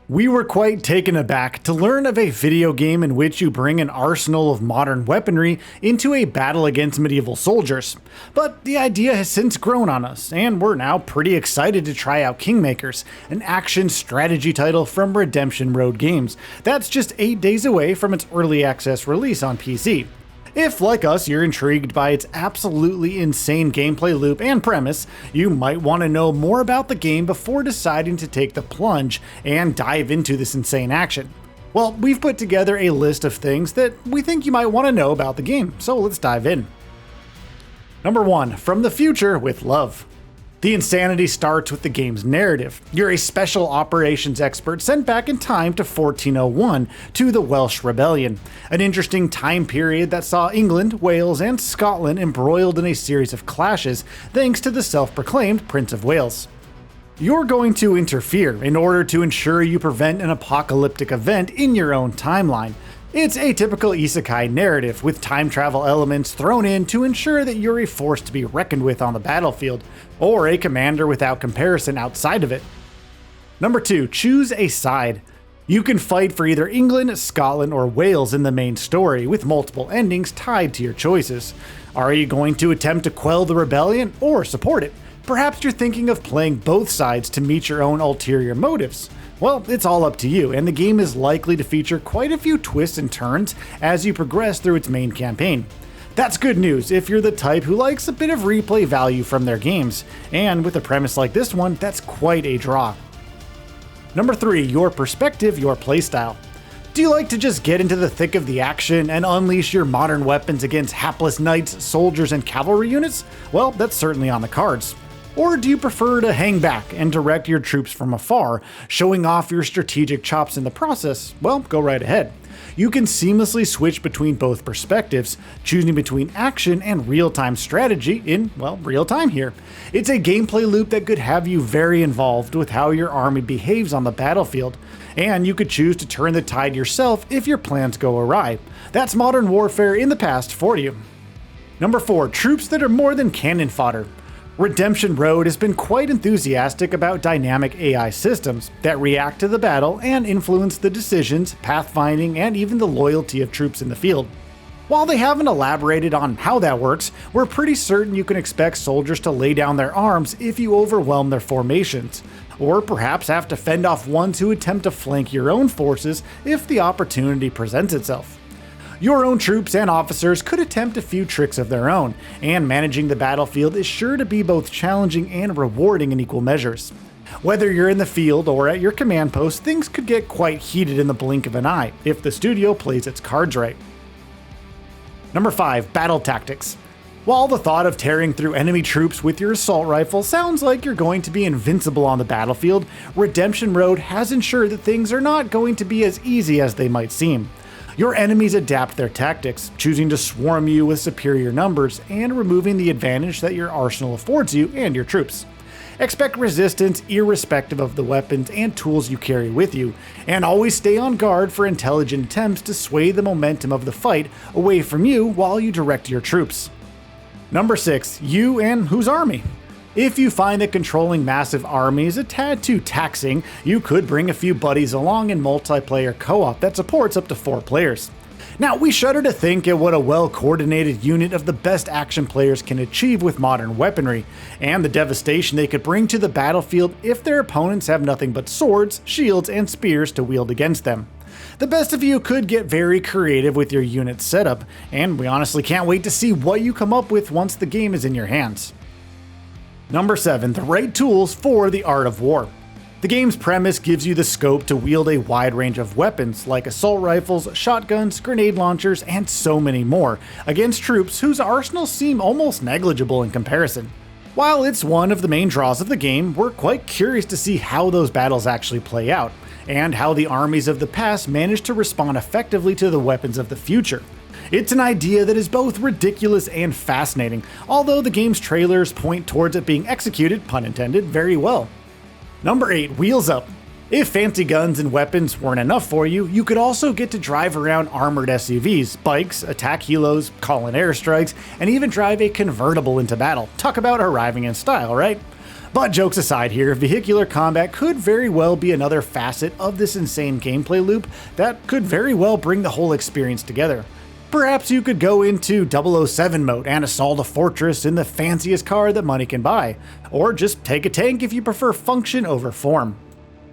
We were quite taken aback to learn of a video game in which you bring an arsenal of modern weaponry into a battle against medieval soldiers. But the idea has since grown on us, and we're now pretty excited to try out Kingmakers, an action strategy title from Redemption Road Games that's just 8 days away from its early access release on PC. If, like us, you're intrigued by its absolutely insane gameplay loop and premise, you might want to know more about the game before deciding to take the plunge and dive into this insane action. Well, we've put together a list of things that we think you might want to know about the game, so let's dive in. Number 1. From the Future with Love. The insanity starts with the game's narrative. You're a special operations expert sent back in time to 1401 to the Welsh Rebellion, an interesting time period that saw England, Wales, and Scotland embroiled in a series of clashes thanks to the self-proclaimed Prince of Wales. You're going to interfere in order to ensure you prevent an apocalyptic event in your own timeline. It's a typical isekai narrative with time travel elements thrown in to ensure that you're a force to be reckoned with on the battlefield, or a commander without comparison outside of it. Number 2. Choose a side. You can fight for either England, Scotland, or Wales in the main story, with multiple endings tied to your choices. Are you going to attempt to quell the rebellion or support it? Perhaps you're thinking of playing both sides to meet your own ulterior motives. Well, it's all up to you, and the game is likely to feature quite a few twists and turns as you progress through its main campaign. That's good news if you're the type who likes a bit of replay value from their games, and with a premise like this one, that's quite a draw. Number 3. Your perspective, your playstyle. Do you like to just get into the thick of the action and unleash your modern weapons against hapless knights, soldiers, and cavalry units? Well, that's certainly on the cards. Or do you prefer to hang back and direct your troops from afar, showing off your strategic chops in the process? Well, go right ahead. You can seamlessly switch between both perspectives, choosing between action and real-time strategy in, well, real time here. It's a gameplay loop that could have you very involved with how your army behaves on the battlefield, and you could choose to turn the tide yourself if your plans go awry. That's modern warfare in the past for you. Number 4. Troops that are more than cannon fodder. Redemption Road has been quite enthusiastic about dynamic AI systems that react to the battle and influence the decisions, pathfinding, and even the loyalty of troops in the field. While they haven't elaborated on how that works, we're pretty certain you can expect soldiers to lay down their arms if you overwhelm their formations, or perhaps have to fend off ones who attempt to flank your own forces if the opportunity presents itself. Your own troops and officers could attempt a few tricks of their own, and managing the battlefield is sure to be both challenging and rewarding in equal measures. Whether you're in the field or at your command post, things could get quite heated in the blink of an eye if the studio plays its cards right. Number 5. Battle tactics. While the thought of tearing through enemy troops with your assault rifle sounds like you're going to be invincible on the battlefield, Redemption Road has ensured that things are not going to be as easy as they might seem. Your enemies adapt their tactics, choosing to swarm you with superior numbers and removing the advantage that your arsenal affords you and your troops. Expect resistance irrespective of the weapons and tools you carry with you, and always stay on guard for intelligent attempts to sway the momentum of the fight away from you while you direct your troops. Number 6. You and whose army? If you find that controlling massive armies a tad too taxing, you could bring a few buddies along in multiplayer co-op that supports up to 4 players. Now, we shudder to think at what a well-coordinated unit of the best action players can achieve with modern weaponry, and the devastation they could bring to the battlefield if their opponents have nothing but swords, shields, and spears to wield against them. The best of you could get very creative with your unit setup, and we honestly can't wait to see what you come up with once the game is in your hands. Number 7. The right tools for the art of war. The game's premise gives you the scope to wield a wide range of weapons like assault rifles, shotguns, grenade launchers, and so many more against troops whose arsenals seem almost negligible in comparison. While it's one of the main draws of the game, we're quite curious to see how those battles actually play out, and how the armies of the past manage to respond effectively to the weapons of the future. It's an idea that is both ridiculous and fascinating, although the game's trailers point towards it being executed, pun intended, very well. Number 8. Wheels Up. If fancy guns and weapons weren't enough for you, you could also get to drive around armored SUVs, bikes, attack helos, call in airstrikes, and even drive a convertible into battle. Talk about arriving in style, right? But jokes aside here, vehicular combat could very well be another facet of this insane gameplay loop that could very well bring the whole experience together. Perhaps you could go into 007 mode and assault a fortress in the fanciest car that money can buy, or just take a tank if you prefer function over form.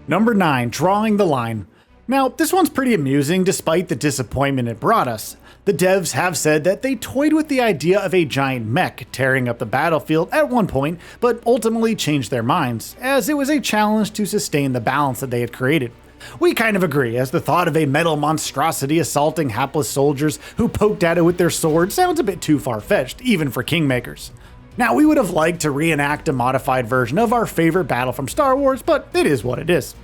Number 9. Drawing the line. Now, this one's pretty amusing despite the disappointment it brought us. The devs have said that they toyed with the idea of a giant mech tearing up the battlefield at one point, but ultimately changed their minds, as it was a challenge to sustain the balance that they had created. We kind of agree, as the thought of a metal monstrosity assaulting hapless soldiers who poked at it with their sword sounds a bit too far-fetched, even for Kingmakers. Now, we would have liked to reenact a modified version of our favorite battle from Star Wars, but it is what it is.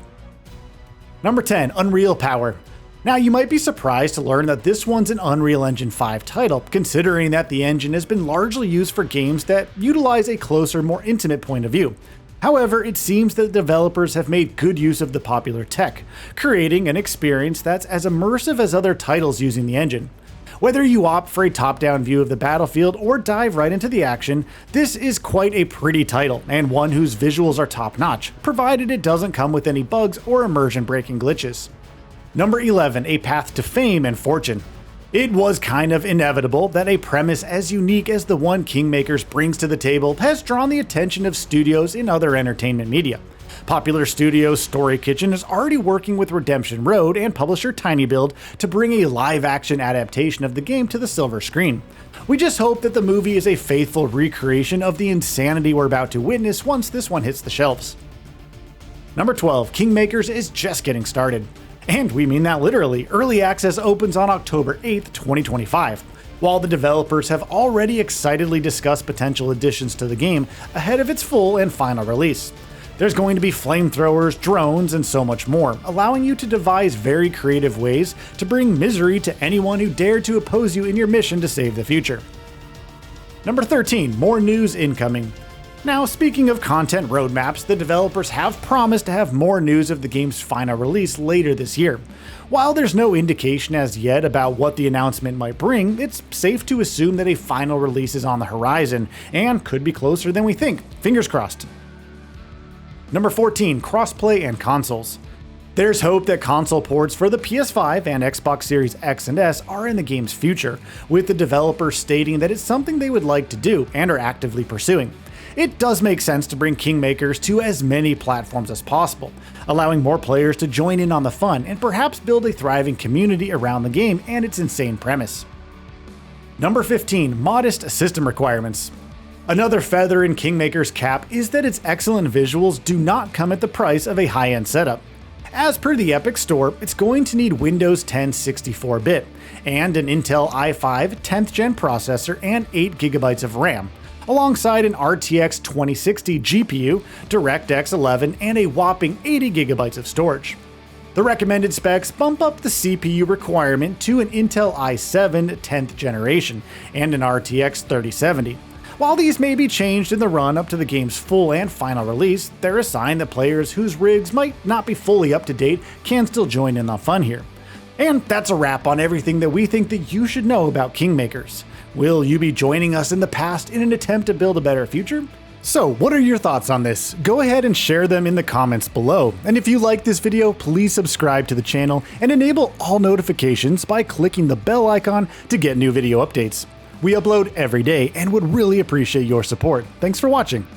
Number 10. Unreal Power. Now, you might be surprised to learn that this one's an Unreal Engine 5 title, considering that the engine has been largely used for games that utilize a closer, more intimate point of view. However, it seems that developers have made good use of the popular tech, creating an experience that's as immersive as other titles using the engine. Whether you opt for a top-down view of the battlefield or dive right into the action, this is quite a pretty title, and one whose visuals are top-notch, provided it doesn't come with any bugs or immersion-breaking glitches. Number 11. A path to fame and fortune. It was kind of inevitable that a premise as unique as the one Kingmakers brings to the table has drawn the attention of studios in other entertainment media. Popular studio Story Kitchen is already working with Redemption Road and publisher TinyBuild to bring a live-action adaptation of the game to the silver screen. We just hope that the movie is a faithful recreation of the insanity we're about to witness once this one hits the shelves. Number 12. Kingmakers is just getting started. And we mean that literally. Early access opens on October 8th, 2025, while the developers have already excitedly discussed potential additions to the game ahead of its full and final release. There's going to be flamethrowers, drones, and so much more, allowing you to devise very creative ways to bring misery to anyone who dared to oppose you in your mission to save the future. Number 13. More news incoming. Now, speaking of content roadmaps, the developers have promised to have more news of the game's final release later this year. While there's no indication as yet about what the announcement might bring, it's safe to assume that a final release is on the horizon, and could be closer than we think. Fingers crossed. Number 14. Crossplay and consoles. There's hope that console ports for the PS5 and Xbox Series X and S are in the game's future, with the developers stating that it's something they would like to do and are actively pursuing. It does make sense to bring Kingmakers to as many platforms as possible, allowing more players to join in on the fun and perhaps build a thriving community around the game and its insane premise. Number 15. Modest system requirements. Another feather in Kingmaker's cap is that its excellent visuals do not come at the price of a high-end setup. As per the Epic Store, it's going to need Windows 10 64-bit, and an Intel i5 10th gen processor and 8GB of RAM, alongside an RTX 2060 GPU, DirectX 11, and a whopping 80GB of storage. The recommended specs bump up the CPU requirement to an Intel i7 10th generation and an RTX 3070. While these may be changed in the run up to the game's full and final release, they're a sign that players whose rigs might not be fully up to date can still join in the fun here. And that's a wrap on everything that we think that you should know about Kingmakers. Will you be joining us in the past in an attempt to build a better future? So, what are your thoughts on this? Go ahead and share them in the comments below. And if you like this video, please subscribe to the channel and enable all notifications by clicking the bell icon to get new video updates. We upload every day and would really appreciate your support. Thanks for watching.